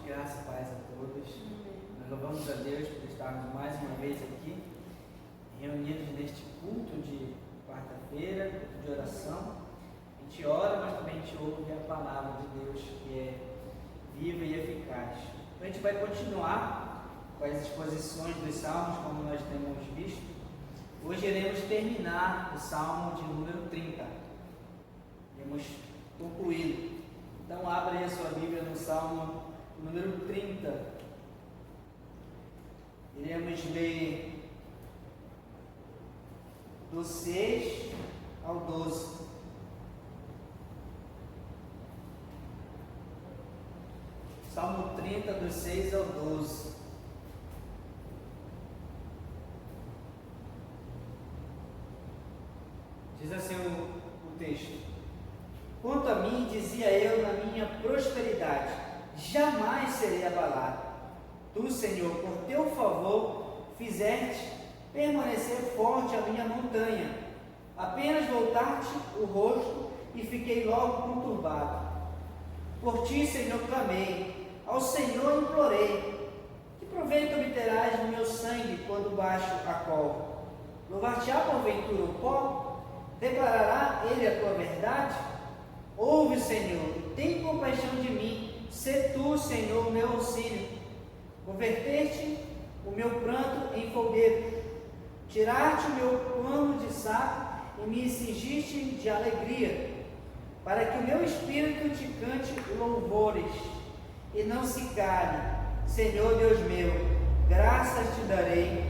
graça e paz a todos. Nós louvamos a Deus por estarmos mais uma vez aqui, reunidos neste culto de quarta-feira, culto de oração. A gente ora, mas também a gente ouve a palavra de Deus, que é viva e eficaz. Então a gente vai continuar com as exposições dos salmos, como nós temos visto. Hoje iremos terminar o salmo de número 30. Iremos concluí-lo. Então abra aí a sua Bíblia no salmo número 30. Iremos ler do 6 ao 12. Salmo 30, do 6 ao 12. Diz assim o texto: Quanto a mim, dizia eu na minha prosperidade, jamais serei abalado. Tu, Senhor, por teu favor, fizeste permanecer forte a minha montanha. Apenas voltar-te o rosto e fiquei logo conturbado. Por ti, Senhor, clamei, ao Senhor implorei. Que proveito obterás do meu sangue quando baixo a cova? Louvar-te-á porventura o pó? Declarará ele a tua verdade? Ouve, Senhor, e tem compaixão de mim. Sê tu, Senhor, o meu auxílio. Converter-te o meu pranto em fogueira. Tirar-te o meu pano de saco e me cingiste de alegria. Para que o meu espírito te cante louvores e não se cale. Senhor Deus meu, graças te darei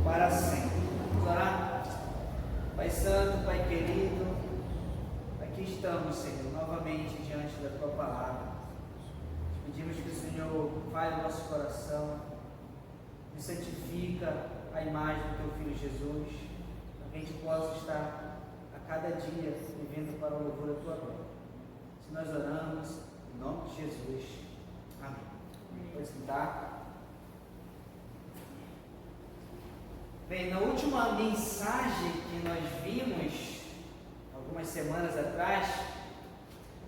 para sempre. Vamos orar? Pai Santo, Pai querido, aqui estamos, Senhor, novamente diante da Tua palavra. Pedimos que o Senhor fale o nosso coração, nos santifica a imagem do Teu Filho Jesus, para que a gente possa estar a cada dia vivendo para o louvor da Tua glória. Se nós oramos, em nome de Jesus. Amém. Pode sentar. Bem, na última mensagem que nós vimos, algumas semanas atrás,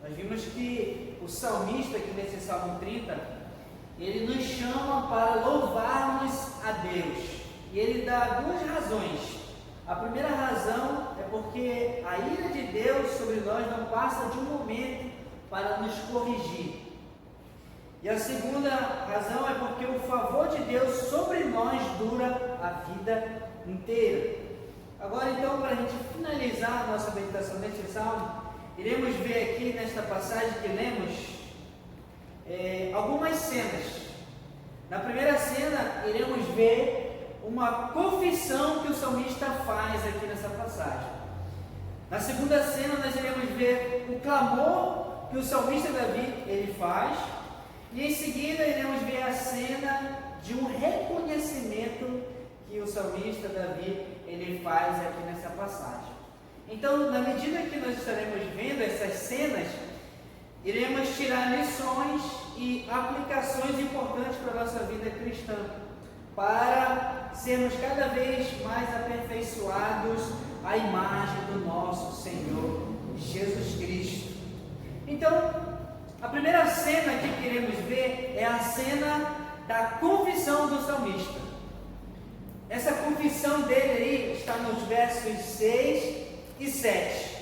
nós vimos que o salmista, aqui nesse Salmo 30, ele nos chama para louvarmos a Deus. E ele dá duas razões. A primeira razão é porque a ira de Deus sobre nós não passa de um momento para nos corrigir. E a segunda razão é porque o favor de Deus sobre nós dura a vida inteira. Agora então, para a gente finalizar a nossa meditação neste salmo, iremos ver aqui nesta passagem que lemos algumas cenas. Na primeira cena, iremos ver uma confissão que o salmista faz aqui nessa passagem. Na segunda cena, nós iremos ver o clamor que o salmista Davi ele faz. E em seguida iremos ver a cena de um reconhecimento que o salmista Davi ele faz aqui nessa passagem. Então, na medida que nós estaremos vendo essas cenas, iremos tirar lições e aplicações importantes para a nossa vida cristã, para sermos cada vez mais aperfeiçoados à imagem do nosso Senhor Jesus Cristo. Então, a primeira cena que queremos ver é a cena da confissão do salmista. Essa confissão dele aí está nos versos 6 e 7.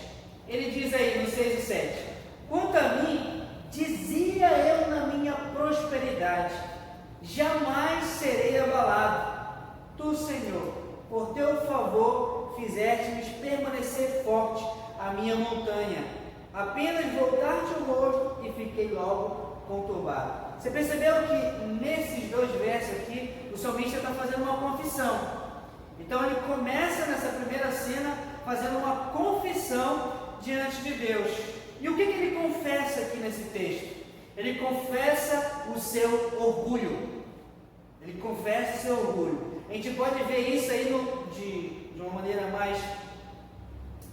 Ele diz aí no 6 e 7: Quanto a mim, dizia eu na minha prosperidade, jamais serei abalado. Tu, Senhor, por teu favor, fizeste-me permanecer forte a minha montanha. Apenas voltar-te o rosto e fiquei logo conturbado. Você percebeu que nesses dois versos aqui, o salmista está fazendo uma confissão. Então ele começa nessa primeira cena fazendo uma confissão diante de Deus. E o que ele confessa aqui nesse texto? Ele confessa o seu orgulho. Ele confessa o seu orgulho. A gente pode ver isso aí de uma maneira mais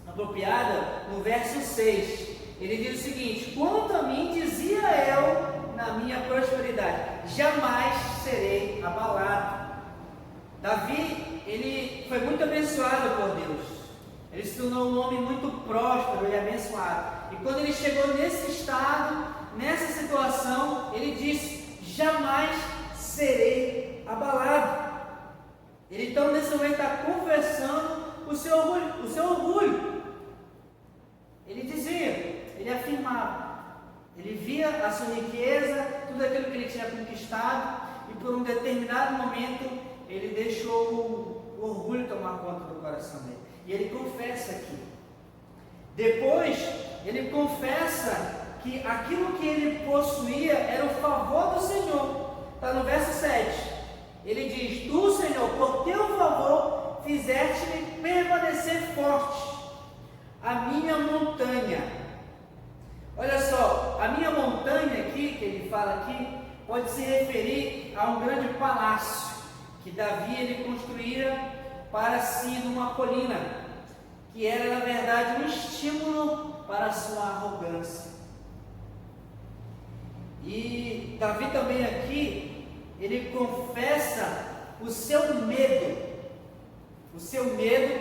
apropriada no verso 6. Ele diz o seguinte: Quanto a mim, dizia eu na minha prosperidade, jamais serei abalado. Davi, ele foi muito abençoado por Deus. Ele se tornou um homem muito próspero e abençoado. E quando ele chegou nesse estado, nessa situação, ele disse: jamais serei abalado. Ele então nesse momento está confessando o seu orgulho. Ele dizia, ele afirmava, ele via a sua riqueza, tudo aquilo que ele tinha conquistado, e por um determinado momento ele deixou o orgulho tomar conta do coração dele. E ele confessa aqui. Depois ele confessa que aquilo que ele possuía era o favor do Senhor. Está no verso 7. Ele diz: Tu, Senhor, por teu favor fizeste-me permanecer forte, a minha montanha. Olha só, a minha montanha aqui, que ele fala aqui, pode se referir a um grande palácio que Davi ele construíra para si numa colina, que era na verdade um estímulo para a sua arrogância. E Davi também aqui, ele confessa o seu medo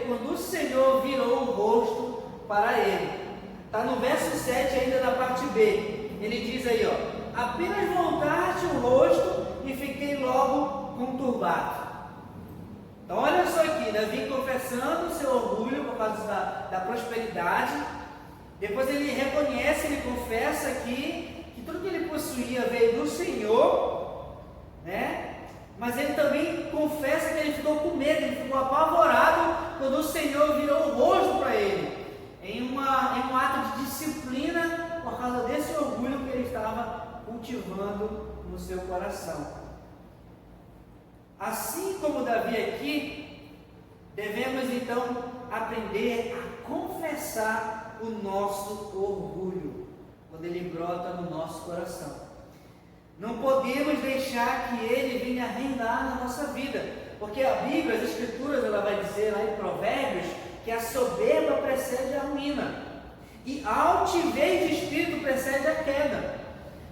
quando o Senhor virou o rosto para ele. Está no verso 7 ainda na parte B, ele diz aí, ó: apenas voltaste o rosto e fiquei logo conturbado. Então olha só aqui, Davi confessando o seu orgulho por causa da prosperidade. Depois ele reconhece, ele confessa aqui que tudo que ele possuía veio do Senhor, né? Mas ele também confessa que ele ficou com medo, ele ficou apavorado quando o Senhor virou o rosto para ele, em um ato de disciplina, por causa desse orgulho que ele estava cultivando no seu coração. Assim como Davi aqui, devemos então aprender a confessar o nosso orgulho, quando ele brota no nosso coração. Não podemos deixar que ele venha reinar na nossa vida, porque a Bíblia, as Escrituras, ela vai dizer lá em Provérbios, que a soberba precede a ruína, e a altivez de espírito precede a queda.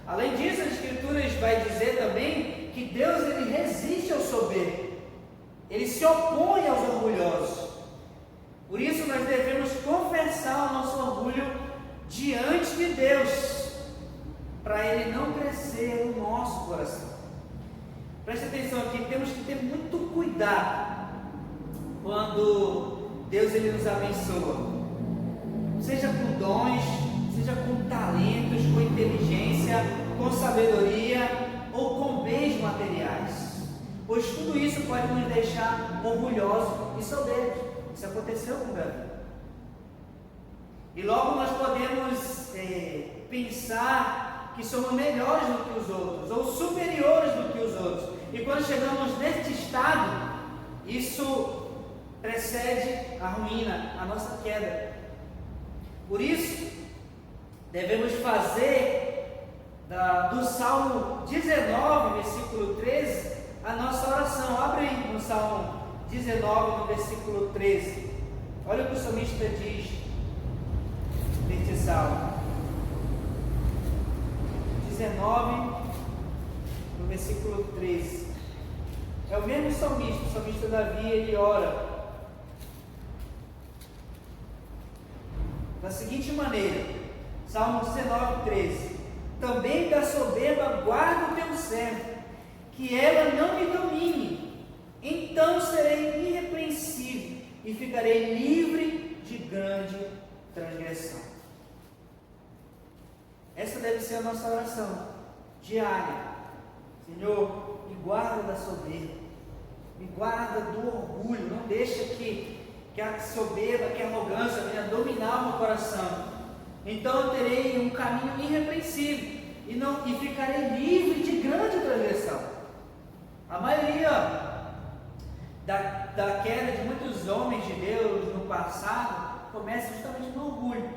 Além disso, as Escrituras vai dizer também que Deus ele resiste ao soberbo, ele se opõe aos orgulhosos. Por isso nós devemos confessar o nosso orgulho diante de Deus, para ele não crescer no nosso coração. Preste atenção aqui, temos que ter muito cuidado quando Deus ele nos abençoa, seja com dons, seja com talentos, com inteligência, com sabedoria ou com bens materiais, pois tudo isso pode nos deixar orgulhosos e soberbos. Isso aconteceu com Davi. E logo nós podemos pensar que somos melhores do que os outros, ou superiores do que os outros. E quando chegamos neste estado, isso precede a ruína, a nossa queda. Por isso, devemos fazer do Salmo 19, versículo 13, a nossa oração. Abre aí no Salmo 19, no versículo 13. Olha o que o salmista diz neste salmo. 19, no versículo 13. É o mesmo salmista, o salmista Davi, ele ora da seguinte maneira, Salmo 19, 13: também da soberba guarda o teu servo, que ela não me domine, então serei irrepreensível e ficarei livre de grande transgressão. Essa deve ser a nossa oração diária. Senhor, me guarda da soberba, me guarda do orgulho, não deixa que a soberba, que a arrogância venha dominar o meu coração. Então eu terei um caminho irrepreensível e ficarei livre de grande transgressão. A maioria da queda de muitos homens de Deus no passado começa justamente no orgulho.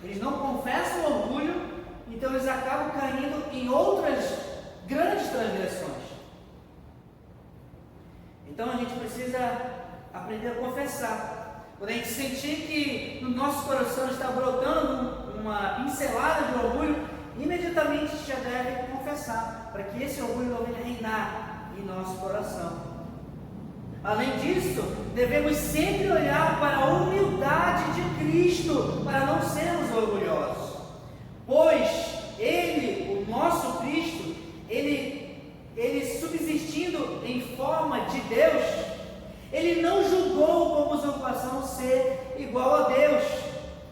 Eles não confessam o orgulho, então eles acabam caindo em outras grandes transgressões. Então a gente precisa aprender a confessar. Quando a gente sentir que no nosso coração está brotando uma pincelada de orgulho, imediatamente a gente já deve confessar, para que esse orgulho não venha reinar em nosso coração. Além disso, devemos sempre olhar para a humildade de Cristo, para não sermos orgulhosos, pois Ele, o nosso Cristo, Ele Ele não julgou como usurpação ser igual a Deus.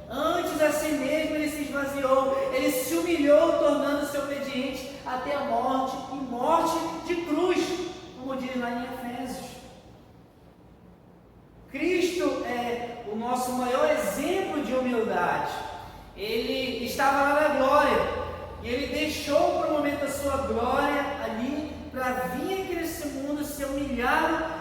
Antes a si mesmo ele se esvaziou, ele se humilhou, tornando-se obediente até a morte, e morte de cruz, como diz lá em Efésios. Cristo é o nosso maior exemplo de humildade. Ele estava lá na glória, e ele deixou por um momento a sua glória ali, para vir aqui nesse mundo, ser humilhado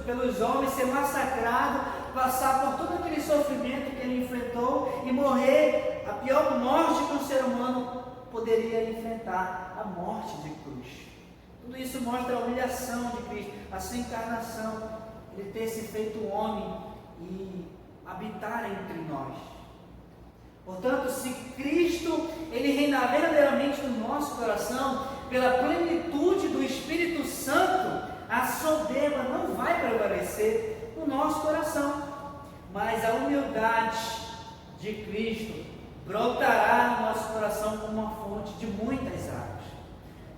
pelos homens, ser massacrado, passar por todo aquele sofrimento que ele enfrentou e morrer a pior morte que um ser humano poderia enfrentar, a morte de cruz. Tudo isso mostra a humilhação de Cristo, a sua encarnação, ele ter se feito homem e habitar entre nós. Portanto, se Cristo ele reinar verdadeiramente no nosso coração, pela plenitude do Espírito Santo, a soberba não vai prevalecer no nosso coração, mas a humildade de Cristo brotará no nosso coração como uma fonte de muitas águas.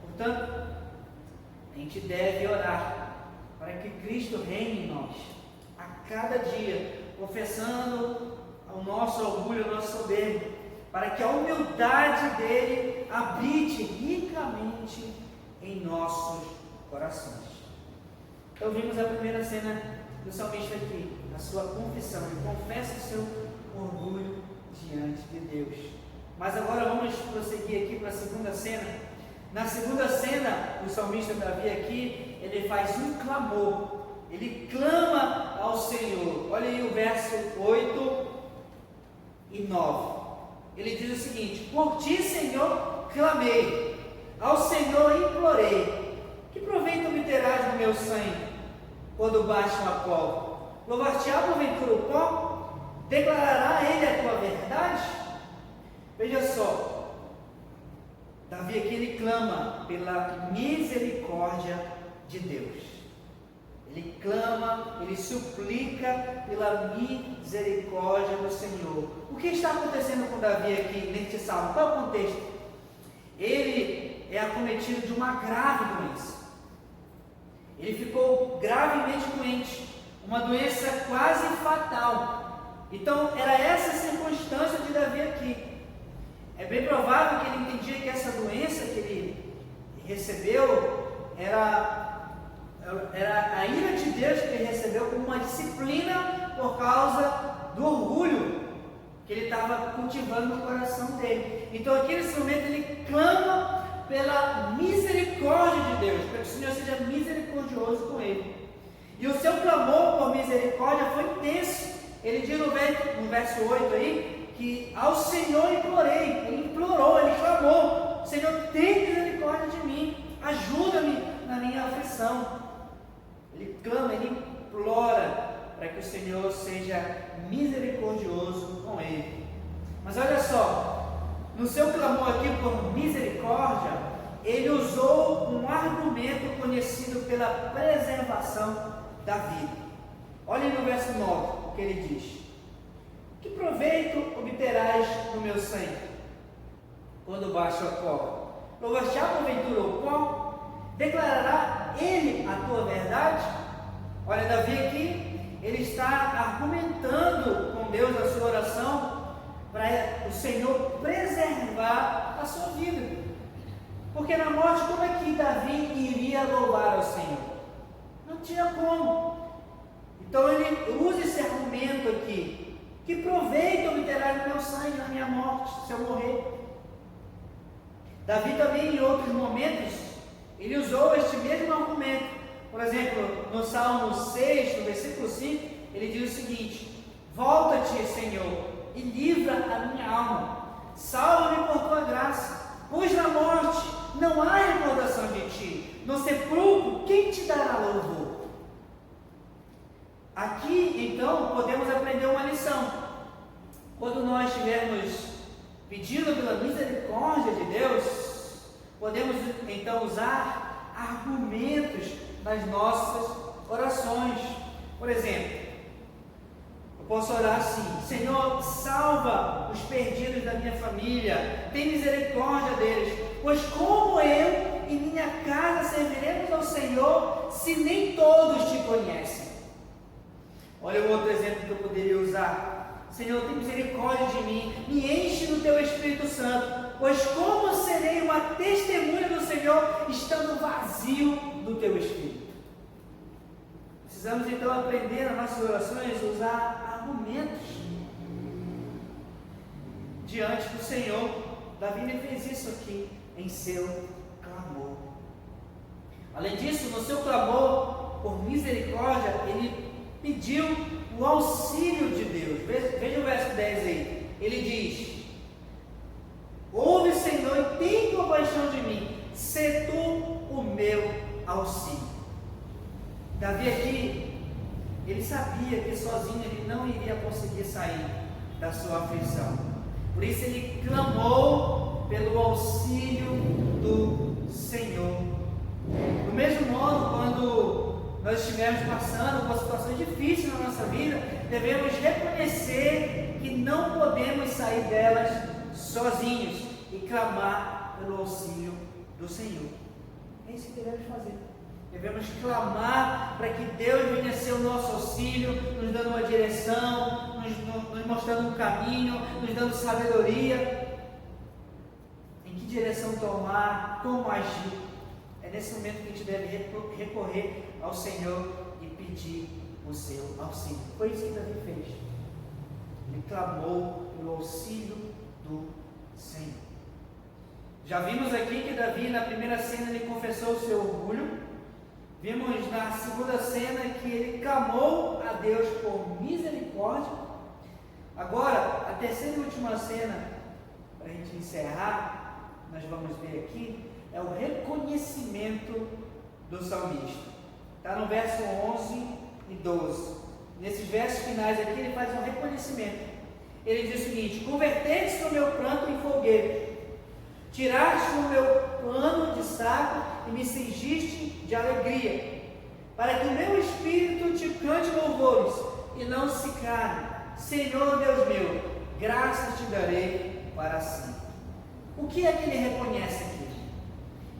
Portanto, a gente deve orar para que Cristo reine em nós, a cada dia, confessando o nosso orgulho, a nossa soberba, para que a humildade dele habite ricamente em nossos corações. Então vimos a primeira cena do salmista aqui, a sua confissão, ele confessa o seu orgulho diante de Deus. Mas agora vamos prosseguir aqui para a segunda cena. Na segunda cena, o salmista Davi aqui, ele faz um clamor, ele clama ao Senhor. Olha aí o verso 8 e 9. Ele diz o seguinte: por ti, Senhor, clamei, ao Senhor implorei, que proveito obterás do meu sangue, quando baixam a cova? Louvar-te-á porventura o pó? Declarará ele a tua verdade? Veja só, Davi aqui ele clama pela misericórdia de Deus. Ele clama, ele suplica pela misericórdia do Senhor. O que está acontecendo com Davi aqui neste salmo? Qual é o contexto? Ele é acometido de uma grave doença. Ele ficou gravemente doente, uma doença quase fatal. Então era essa a circunstância de Davi aqui. É bem provável que ele entendia que essa doença que ele recebeu era a ira de Deus que ele recebeu como uma disciplina por causa do orgulho que ele estava cultivando no coração dele. Então aqui nesse momento ele clama pela misericórdia de Deus, para que o Senhor seja misericordioso com ele. E o seu clamor por misericórdia foi intenso. Ele diz no verso 8 aí, que ao Senhor implorei. Ele implorou, ele clamou: Senhor, tem misericórdia de mim, ajuda-me na minha aflição. Ele clama, ele implora para que o Senhor seja misericordioso com ele. Mas olha só, no seu clamor aqui por misericórdia, ele usou um argumento conhecido pela preservação da vida. Olha no verso 9 o que ele diz: que proveito obterás do meu sangue, quando baixo a cova? Louvar-te-á porventura o pó? Declarará ele a tua verdade? Olha, Davi aqui, ele está argumentando com Deus a sua oração, para o Senhor preservar a sua vida. Porque na morte, como é que Davi iria louvar ao Senhor? Não tinha como. Então ele usa esse argumento aqui: que proveito obterá do meu sangue na minha morte, se eu morrer? Davi também, em outros momentos, ele usou este mesmo argumento. Por exemplo, no Salmo 6, no versículo 5, ele diz o seguinte: volta-te, Senhor, e livra a minha alma, salva-me por tua graça, pois na morte não há recordação de ti, no sepulcro quem te dará louvor? Aqui então podemos aprender uma lição. Quando nós estivermos pedindo pela misericórdia de Deus, podemos então usar argumentos nas nossas orações. Por exemplo, eu posso orar assim: Senhor, salva os perdidos da minha família, tem misericórdia deles, pois como eu e minha casa serviremos ao Senhor, se nem todos te conhecem? Olha um outro exemplo que eu poderia usar. Senhor, tem misericórdia de mim, me enche do teu Espírito Santo, pois como serei uma testemunha do Senhor estando vazio do teu Espírito? Precisamos então aprender nas nossas orações a usar argumentos diante do Senhor. Davi fez isso aqui em seu clamor. Além disso, no seu clamor por misericórdia, ele pediu o auxílio de Deus. Veja o verso 10 aí. Ele diz: ouve, Senhor, e tem compaixão de mim, sê tu o meu auxílio. Davi aqui, ele sabia que sozinho ele não iria conseguir sair da sua aflição. Por isso ele clamou pelo auxílio do Senhor. Do mesmo modo, quando nós estivermos passando por situações difíceis na nossa vida, devemos reconhecer que não podemos sair delas sozinhos e clamar pelo auxílio do Senhor. É isso que devemos fazer. Devemos clamar para que Deus venha ser o nosso auxílio, nos dando uma direção, nos mostrando um caminho, nos dando sabedoria. Em que direção tomar, como agir. É nesse momento que a gente deve recorrer ao Senhor e pedir o seu auxílio. Foi isso que Davi fez. Ele clamou pelo auxílio do Senhor. Já vimos aqui que Davi, na primeira cena, ele confessou o seu orgulho. Vimos na segunda cena que ele clamou a Deus por misericórdia. Agora, a terceira e última cena, para a gente encerrar, nós vamos ver aqui, é o reconhecimento do salmista. Está no verso 11 e 12. Nesses versos finais aqui, ele faz um reconhecimento. Ele diz o seguinte: converteste o meu pranto em folguedo, tiraste o meu pano de saco e me cingiste de alegria, para que o meu espírito te cante louvores e não se cale. Senhor Deus meu, graças te darei para sempre. O que é que ele reconhece aqui?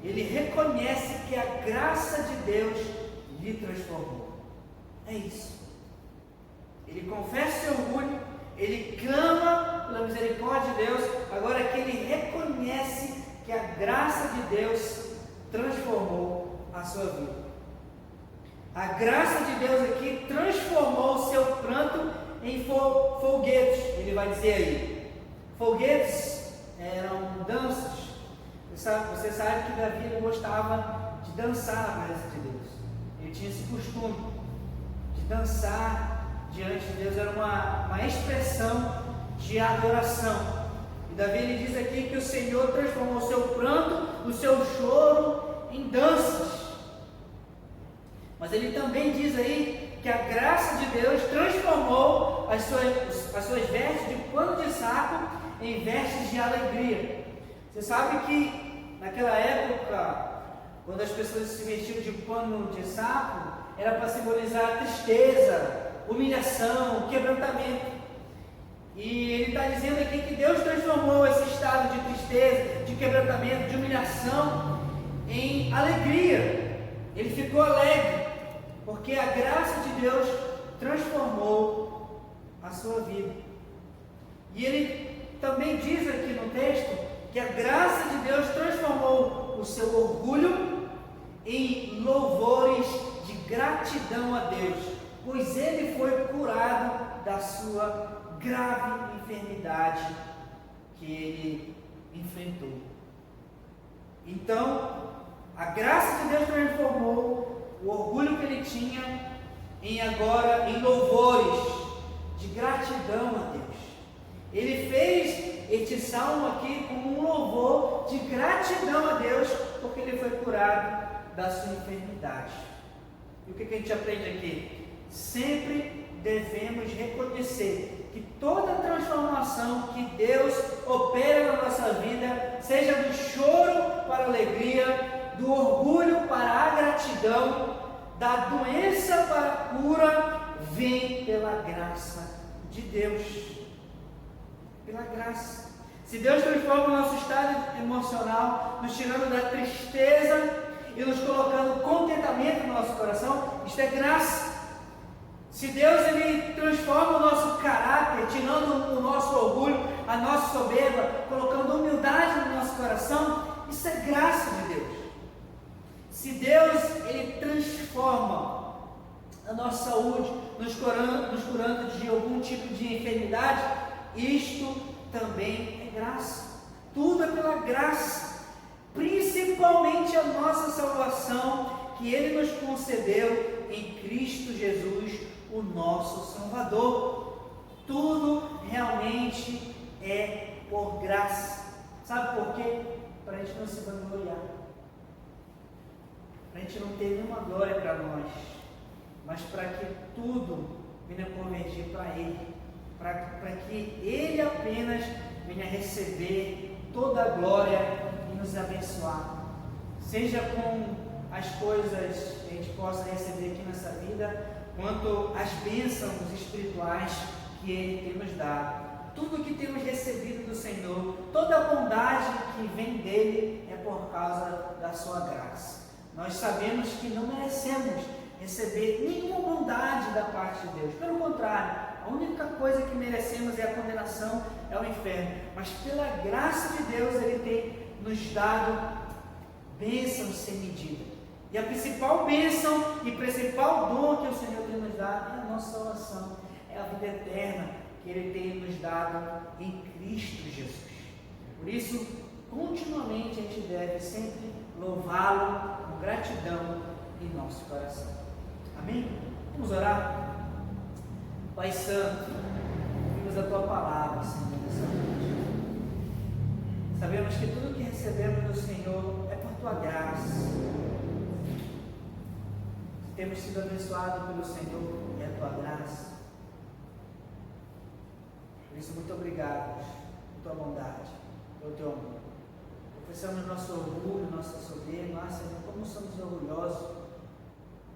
Ele reconhece que a graça de Deus lhe transformou. É isso. Ele confessa seu orgulho, ele clama pela misericórdia de Deus, agora que ele reconhece que a graça de Deus transformou a sua vida. A graça de Deus aqui transformou o seu pranto em folguedos. Ele vai dizer aí, folguedos eram danças. Você sabe que Davi gostava de dançar na presença de Deus. Ele tinha esse costume de dançar diante de Deus, era uma expressão de adoração. E Davi ele diz aqui que o Senhor transformou o seu pranto, o seu choro em danças. Mas ele também diz aí que a graça de Deus transformou as suas vestes de pano de saco em vestes de alegria. Você sabe que naquela época, quando as pessoas se vestiam de pano de saco, era para simbolizar tristeza, humilhação, quebrantamento. E ele está dizendo aqui que Deus transformou esse estado de tristeza, de quebrantamento, de humilhação em alegria. Ele ficou alegre, porque a graça de Deus transformou a sua vida. E ele também diz aqui no texto que a graça de Deus transformou o seu orgulho em louvores de gratidão a Deus, pois ele foi curado da sua grave enfermidade que ele enfrentou. Então, a graça de Deus transformou o orgulho que ele tinha em louvores de gratidão a Deus. Ele fez este salmo aqui como um louvor de gratidão a Deus, porque ele foi curado da sua enfermidade. E o que a gente aprende aqui? Sempre devemos reconhecer que toda transformação que Deus opera na nossa vida, seja do choro para a alegria, do orgulho para a gratidão, da doença para a cura, vem pela graça de Deus. Pela graça. Se Deus transforma o nosso estado emocional, nos tirando da tristeza e nos colocando contentamento no nosso coração, isto é graça. Se Deus ele transforma o nosso caráter, tirando o nosso orgulho, a nossa soberba, colocando humildade no nosso coração, isso é graça de Deus. Se Deus ele transforma a nossa saúde, nos curando de algum tipo de enfermidade, isto também é graça. Tudo é pela graça, principalmente a nossa salvação que Ele nos concedeu em Cristo Jesus, o nosso Salvador. Tudo realmente é por graça. Sabe por quê? Para a gente não se vangloriar, para a gente não ter nenhuma glória para nós, mas para que tudo venha convergir para Ele, para que Ele apenas venha receber toda a glória e nos abençoar, seja com as coisas que a gente possa receber aqui nessa vida, quanto as bênçãos espirituais que Ele tem nos dado. Tudo que temos recebido do Senhor, toda a bondade que vem dEle é por causa da sua graça. Nós sabemos que não merecemos receber nenhuma bondade da parte de Deus. Pelo contrário, a única coisa que merecemos é a condenação, é o inferno. Mas pela graça de Deus, Ele tem nos dado bênçãos sem medida. E a principal bênção e principal dom que o Senhor tem nos dado é a nossa salvação, é a vida eterna que Ele tem nos dado em Cristo Jesus. Por isso, continuamente a gente deve sempre louvá-lo com gratidão em nosso coração. Amém? Vamos orar? Pai Santo, ouvimos a Tua palavra, Senhor, nessa noite. Sabemos que tudo que recebemos do Senhor é por Tua graça. Temos sido abençoados pelo Senhor e a Tua graça. Por isso, muito obrigado por Tua bondade, pelo Teu amor. Confessamos nosso orgulho, nossa soberba, Senhor, como somos orgulhosos,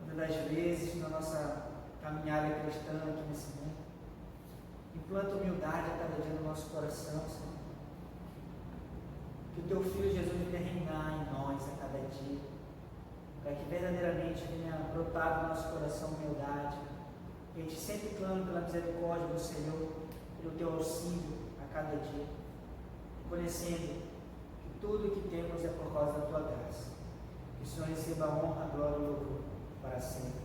muitas das vezes, na nossa caminhada cristã aqui nesse mundo. Implanta humildade a cada dia no nosso coração, Senhor. Que o Teu Filho Jesus venha reinar em nós a cada dia, para que verdadeiramente venha brotar no nosso coração humildade. Que a gente sempre clame pela misericórdia do Senhor, pelo Teu auxílio a cada dia, reconhecendo que tudo que temos é por causa da Tua graça. Que o Senhor receba a honra, a glória e o louvor para sempre.